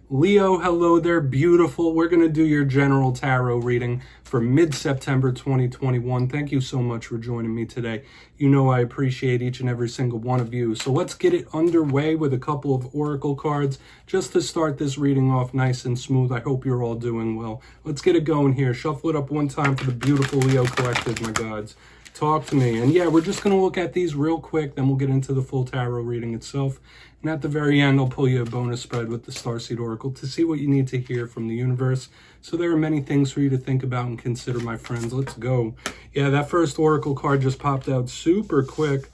Leo, hello there, beautiful. We're going to do your general tarot reading for mid-September 2021. Thank you so much for joining me today. You know I appreciate each and every single one of you. So let's get it underway with a couple of oracle cards just to start this reading off nice and smooth. I hope you're all doing well. Let's get it going here. Shuffle it up one time for the beautiful Leo collective, my gods. Talk to me. And yeah, we're just going to look at these real quick, then we'll get into the full tarot reading itself. And at the very end, I'll pull you a bonus spread with the Starseed Oracle to see what you need to hear from the universe. So there are many things for you to think about and consider, my friends. Let's go. Yeah, that first Oracle card just popped out super quick.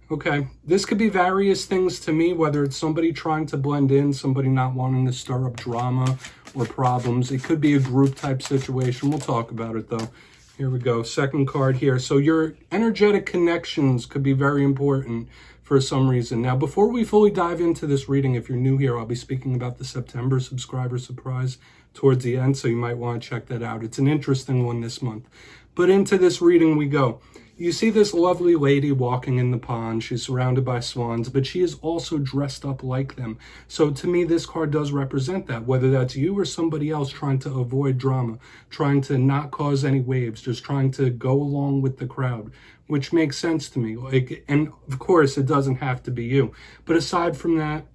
Okay, this could be various things to me, whether it's somebody trying to blend in, somebody not wanting to stir up drama or problems. It could be a group type situation. We'll talk about it though. Here we go. Second card here. So your energetic connections could be very important for some reason. Now, before we fully dive into this reading, if you're new here, I'll be speaking about the September subscriber surprise towards the end, so you might want to check that out. It's an interesting one this month. But into this reading we go. You see this lovely lady walking in the pond. She's surrounded by swans, but she is also dressed up like them. So to me, this card does represent that, whether that's you or somebody else trying to avoid drama, trying to not cause any waves, just trying to go along with the crowd, which makes sense to me. And of course, it doesn't have to be you. But aside from that,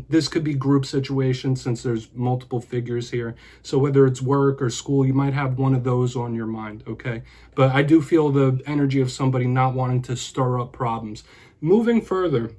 this could be group situations since there's multiple figures here. So whether it's work or school, you might have one of those on your mind, okay? But I do feel the energy of somebody not wanting to stir up problems. Moving further,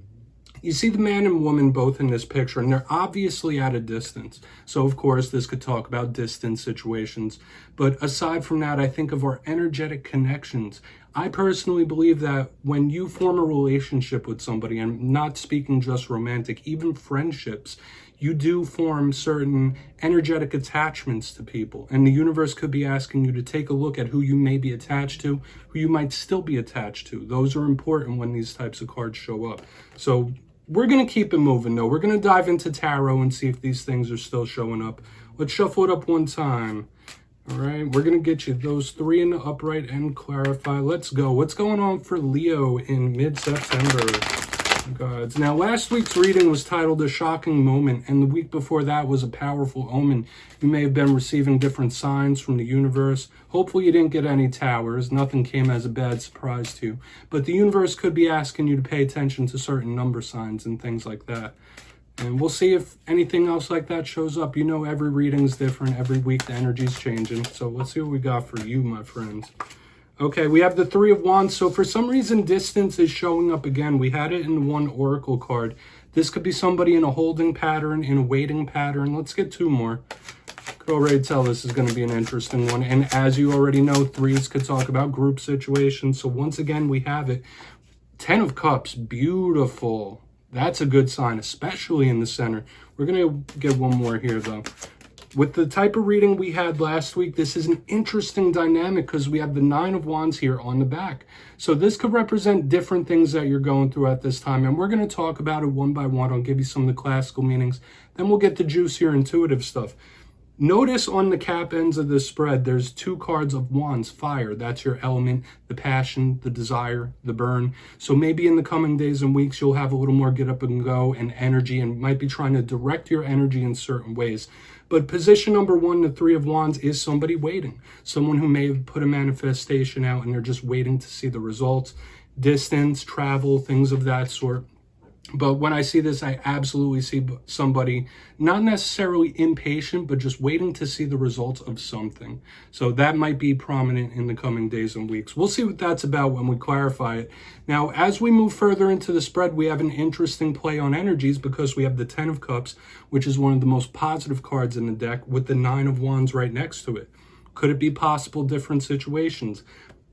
you see the man and woman both in this picture, and they're obviously at a distance. So, of course, this could talk about distance situations. But aside from that, I think of our energetic connections. I personally believe that when you form a relationship with somebody, and not speaking just romantic, even friendships, you do form certain energetic attachments to people. And the universe could be asking you to take a look at who you may be attached to, who you might still be attached to. Those are important when these types of cards show up. So we're going to keep it moving, though. We're going to dive into tarot and see if these things are still showing up. Let's shuffle it up one time. All right, we're going to get you those three in the upright and clarify. Let's go. What's going on for Leo in mid-September? Gods. Now, last week's reading was titled A Shocking Moment, and the week before that was A Powerful Omen. You may have been receiving different signs from the universe. Hopefully you didn't get any towers. Nothing came as a bad surprise to you. But the universe could be asking you to pay attention to certain number signs and things like that. And we'll see if anything else like that shows up. You know, every reading's different. Every week the energy's changing. So let's see what we got for you, my friends. Okay, we have the Three of Wands. So for some reason, distance is showing up again. We had it in one oracle card. This could be somebody in a holding pattern, in a waiting pattern. Let's get two more. Could already tell this is going to be an interesting one. And as you already know, threes could talk about group situations. So once again, we have it. 10 of Cups, beautiful. That's a good sign, especially in the center. We're going to get one more here, though. With the type of reading we had last week, this is an interesting dynamic because we have the Nine of Wands here on the back. So this could represent different things that you're going through at this time. And we're going to talk about it one by one. I'll give you some of the classical meanings. Then we'll get the juicier intuitive stuff. Notice on the cap ends of this spread, there's two cards of wands, fire. That's your element, the passion, the desire, the burn. So maybe in the coming days and weeks, you'll have a little more get up and go and energy and might be trying to direct your energy in certain ways. But position number one, the Three of Wands, is somebody waiting. Someone who may have put a manifestation out and they're just waiting to see the results. Distance, travel, things of that sort. But when I see this, I absolutely see somebody not necessarily impatient, but just waiting to see the results of something. So that might be prominent in the coming days and weeks. We'll see what that's about when we clarify it. Now, as we move further into the spread, we have an interesting play on energies because we have the 10 of Cups, which is one of the most positive cards in the deck, with the 9 of Wands right next to it. Could it be possible different situations?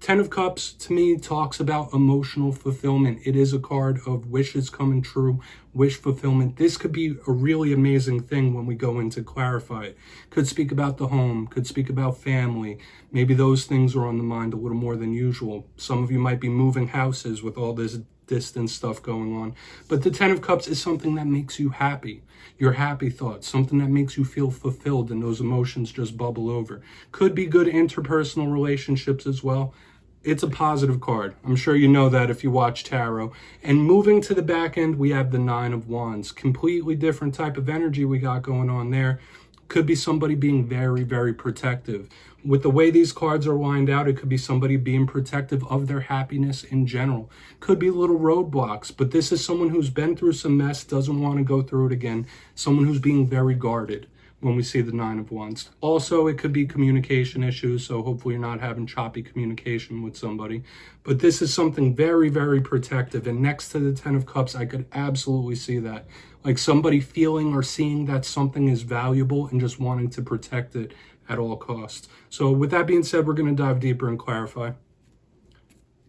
10 of Cups, to me, talks about emotional fulfillment. It is a card of wishes coming true, wish fulfillment. This could be a really amazing thing when we go in to clarify it. Could speak about the home, could speak about family. Maybe those things are on the mind a little more than usual. Some of you might be moving houses with all this distance stuff going on. But the 10 of Cups is something that makes you happy. Your happy thoughts, something that makes you feel fulfilled and those emotions just bubble over. Could be good interpersonal relationships as well. It's a positive card. I'm sure you know that if you watch tarot. And moving to the back end, we have the Nine of Wands. Completely different type of energy we got going on there. Could be somebody being very, very protective. With the way these cards are lined out, it could be somebody being protective of their happiness in general. Could be little roadblocks, but this is someone who's been through some mess, doesn't want to go through it again. Someone who's being very guarded when we see the Nine of Wands. Also, it could be communication issues, so hopefully you're not having choppy communication with somebody. But this is something very, very protective. And next to the Ten of Cups, I could absolutely see that. Like somebody feeling or seeing that something is valuable and just wanting to protect it at all costs. So with that being said, we're going to dive deeper and clarify.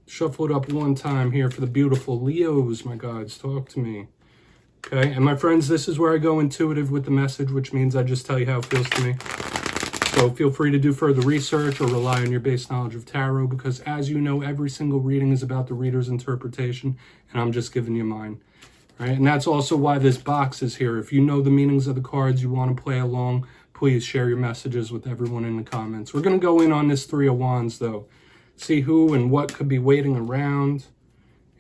Shuffle it up one time here for the beautiful Leos, my gods. Talk to me. Okay, and my friends, this is where I go intuitive with the message, which means I just tell you how it feels to me. So feel free to do further research or rely on your base knowledge of tarot, because as you know, every single reading is about the reader's interpretation, and I'm just giving you mine. Right? And that's also why this box is here. If you know the meanings of the cards, you want to play along, please share your messages with everyone in the comments. We're going to go in on this Three of Wands, though. See who and what could be waiting around.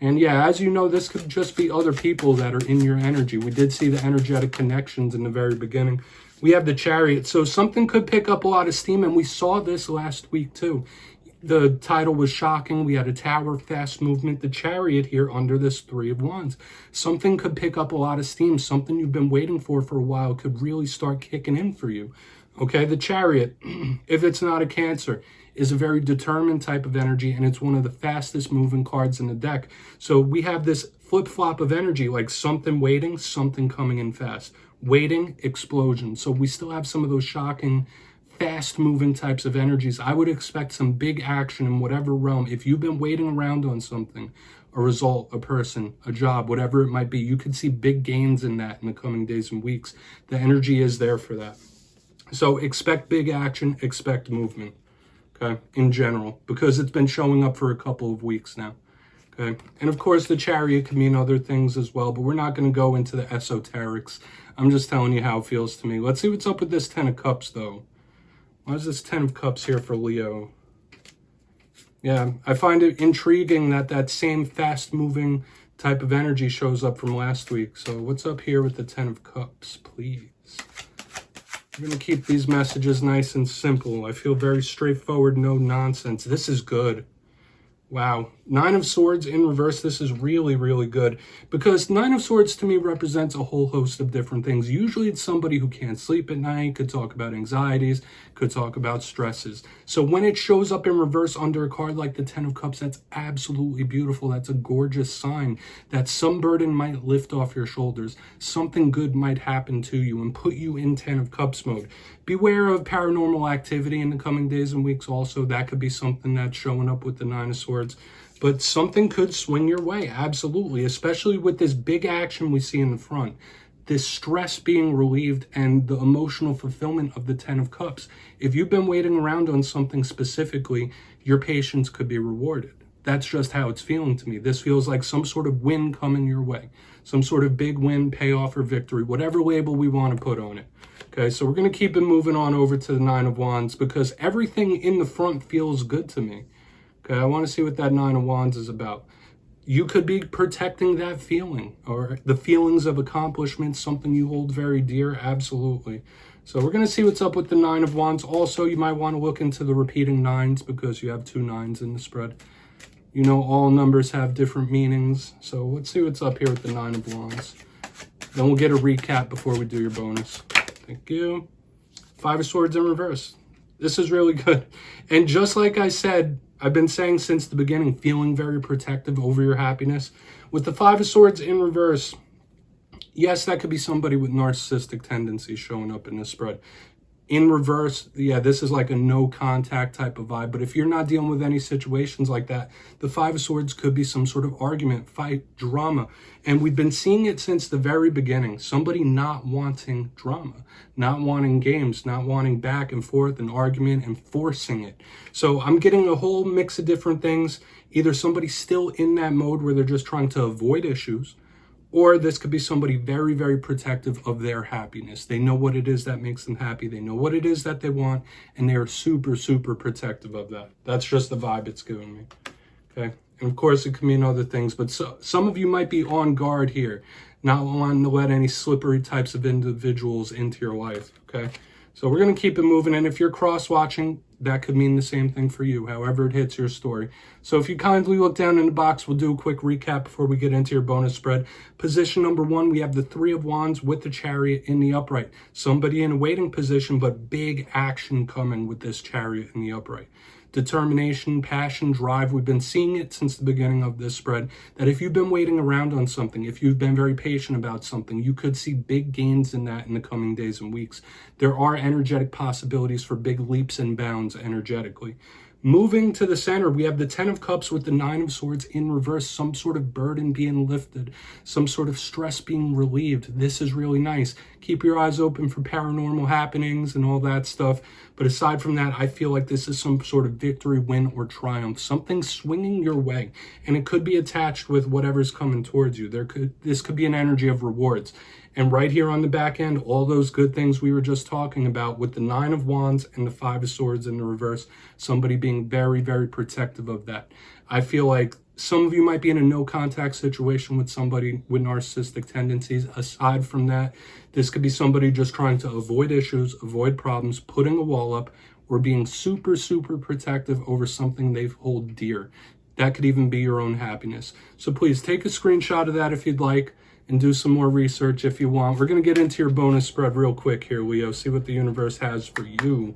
And yeah, as you know, this could just be other people that are in your energy. We did see the energetic connections in the very beginning. We have the Chariot. So something could pick up a lot of steam, and we saw this last week too. The title was shocking. We had a tower, fast movement, the Chariot here under this Three of Wands. Something could pick up a lot of steam. Something you've been waiting for a while could really start kicking in for you. Okay, the Chariot, if it's not a Cancer, is a very determined type of energy, and it's one of the fastest moving cards in the deck. So we have this flip-flop of energy, like something waiting, something coming in fast. Waiting, explosion. So we still have some of those shocking, fast-moving types of energies. I would expect some big action in whatever realm. If you've been waiting around on something, a result, a person, a job, whatever it might be, you could see big gains in that in the coming days and weeks. The energy is there for that. So expect big action, expect movement. Okay, in general, because it's been showing up for a couple of weeks now. Okay, and of course the Chariot can mean other things as well, but we're not going to go into the esoterics. I'm just telling you how it feels to me. Let's see what's up with this Ten of Cups, though. Why is this Ten of Cups here for Leo? Yeah, I find it intriguing that that same fast-moving type of energy shows up from last week. So what's up here with the Ten of Cups, please? I'm going to keep these messages nice and simple. I feel very straightforward, no nonsense. This is good. Wow. Nine of Swords in reverse. This is really, really good, because Nine of Swords to me represents a whole host of different things. Usually it's somebody who can't sleep at night, could talk about anxieties, could talk about stresses. So when it shows up in reverse under a card like the Ten of Cups, that's absolutely beautiful. That's a gorgeous sign that some burden might lift off your shoulders. Something good might happen to you and put you in Ten of Cups mode. Beware of paranormal activity in the coming days and weeks also. That could be something that's showing up with the Nine of Swords. But something could swing your way, absolutely, especially with this big action we see in the front. This stress being relieved and the emotional fulfillment of the Ten of Cups. If you've been waiting around on something specifically, your patience could be rewarded. That's just how it's feeling to me. This feels like some sort of win coming your way. Some sort of big win, payoff, or victory, whatever label we want to put on it. Okay, so we're going to keep it moving on over to the Nine of Wands, because everything in the front feels good to me. Okay, I want to see what that Nine of Wands is about. You could be protecting that feeling, or the feelings of accomplishment, something you hold very dear, absolutely. So we're going to see what's up with the Nine of Wands. Also, you might want to look into the repeating nines, because you have 2 9s in the spread. You know, all numbers have different meanings. So let's see what's up here with the Nine of Wands. Then we'll get a recap before we do your bonus. Thank you. Five of Swords in reverse. This is really good. And just like I said, I've been saying since the beginning, feeling very protective over your happiness. With the Five of Swords in reverse, yes, that could be somebody with narcissistic tendencies showing up in this spread. In reverse, yeah, this is like a no contact type of vibe. But if you're not dealing with any situations like that, the Five of Swords could be some sort of argument, fight, drama. And we've been seeing it since the very beginning. Somebody not wanting drama, not wanting games, not wanting back and forth and argument and forcing it. So I'm getting a whole mix of different things. Either somebody's still in that mode where they're just trying to avoid issues, Or this could be somebody very, very protective of their happiness. They know what it is that makes them happy. They know what it is that they want, and they are super, super protective of that. That's just the vibe it's giving me. Okay. And of course, it can mean other things, but some of you might be on guard here, not wanting to let any slippery types of individuals into your life. Okay. So we're going to keep it moving. And if you're cross-watching, that could mean the same thing for you, however it hits your story. So if you kindly look down in the box, we'll do a quick recap before we get into your bonus spread. Position number 1, we have the 3 of Wands with the Chariot in the upright. Somebody in a waiting position, but big action coming with this Chariot in the upright. Determination, passion, drive. We've been seeing it since the beginning of this spread, that if you've been waiting around on something, if you've been very patient about something, you could see big gains in that in the coming days and weeks. There are energetic possibilities for big leaps and bounds energetically. Moving to the center, we have the 10 of Cups with the 9 of Swords in reverse, some sort of burden being lifted, some sort of stress being relieved. This is really nice. Keep your eyes open for paranormal happenings and all that stuff. But aside from that, I feel like this is some sort of victory, win, or triumph, something swinging your way. And it could be attached with whatever's coming towards you. This could be an energy of rewards. And right here on the back end, all those good things we were just talking about with the 9 of Wands and the 5 of Swords in the reverse, somebody being very, very protective of that. I feel like some of you might be in a no contact situation with somebody with narcissistic tendencies. Aside from that, this could be somebody just trying to avoid issues, avoid problems, putting a wall up, or being super, super protective over something they hold dear. That could even be your own happiness. So please take a screenshot of that if you'd like, and do some more research if you want. We're going to get into your bonus spread real quick here, Leo. See what the universe has for you.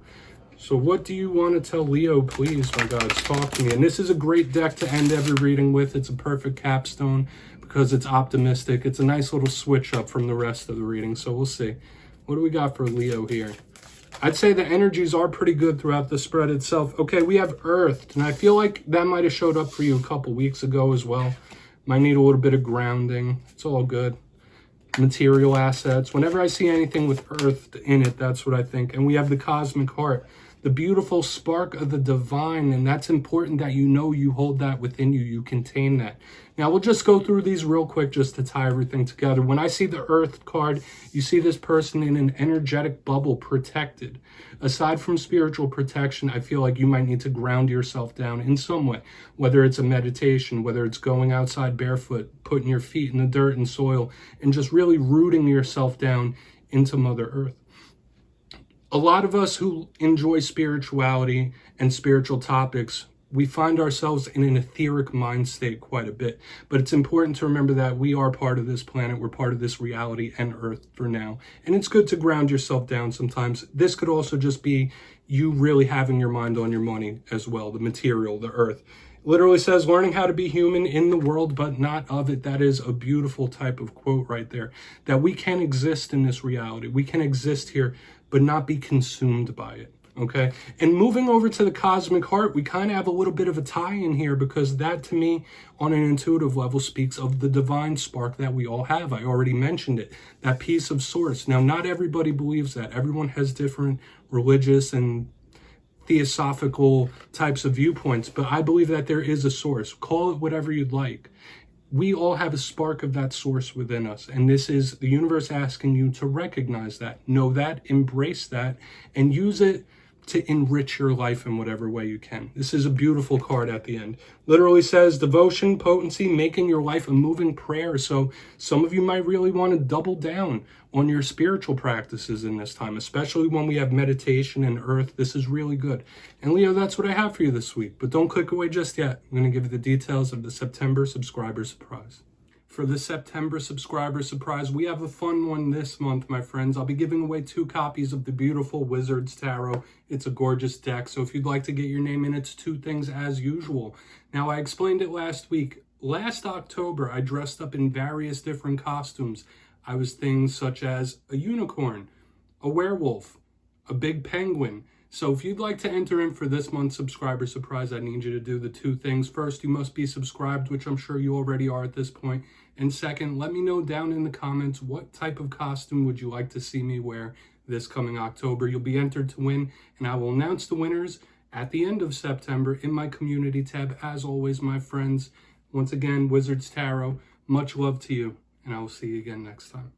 So what do you want to tell Leo, please, my gods? Talk to me. And this is a great deck to end every reading with. It's a perfect capstone because it's optimistic. It's a nice little switch up from the rest of the reading. So we'll see. What do we got for Leo here? I'd say the energies are pretty good throughout the spread itself. Okay, we have Earthed. And I feel like that might have showed up for you a couple weeks ago as well. Might need a little bit of grounding. It's all good. Material assets. Whenever I see anything with Earth in it, that's what I think. And we have the Cosmic Heart, the beautiful spark of the divine. And that's important that you know you hold that within you. You contain that. Now, we'll just go through these real quick just to tie everything together. When I see the Earth card, you see this person in an energetic bubble, protected. Aside from spiritual protection, I feel like you might need to ground yourself down in some way, whether it's a meditation, whether it's going outside barefoot, putting your feet in the dirt and soil, and just really rooting yourself down into Mother Earth. A lot of us who enjoy spirituality and spiritual topics, we find ourselves in an etheric mind state quite a bit. But it's important to remember that we are part of this planet. We're part of this reality and Earth for now. And it's good to ground yourself down sometimes. This could also just be you really having your mind on your money as well, the material, the Earth. It literally says, learning how to be human in the world, but not of it. That is a beautiful type of quote right there. That we can exist in this reality. We can exist here, but not be consumed by it. Okay, and moving over to the Cosmic Heart, we kind of have a little bit of a tie in here because that to me on an intuitive level speaks of the divine spark that we all have. I already mentioned it, that piece of source. Now, not everybody believes that. Everyone has different religious and theosophical types of viewpoints, but I believe that there is a source. Call it whatever you'd like. We all have a spark of that source within us. And this is the universe asking you to recognize that, know that, embrace that, and use it to enrich your life in whatever way you can. This is a beautiful card at the end. Literally says devotion, potency, making your life a moving prayer. So some of you might really want to double down on your spiritual practices in this time, especially when we have meditation and Earth. This is really good. And Leo, that's what I have for you this week. But don't click away just yet. I'm going to give you the details of the September subscriber surprise. For the September subscriber surprise, we have a fun one this month, my friends. I'll be giving away 2 copies of the beautiful Wizard's Tarot. It's a gorgeous deck, so if you'd like to get your name in, it's 2 things as usual. Now, I explained it last week. Last October, I dressed up in various different costumes. I was things such as a unicorn, a werewolf, a big penguin. So if you'd like to enter in for this month's subscriber surprise, I need you to do the 2 things. First, you must be subscribed, which I'm sure you already are at this point. And second, let me know down in the comments what type of costume would you like to see me wear this coming October. You'll be entered to win, and I will announce the winners at the end of September in my community tab. As always, my friends, once again, Wizards Tarot, much love to you, and I will see you again next time.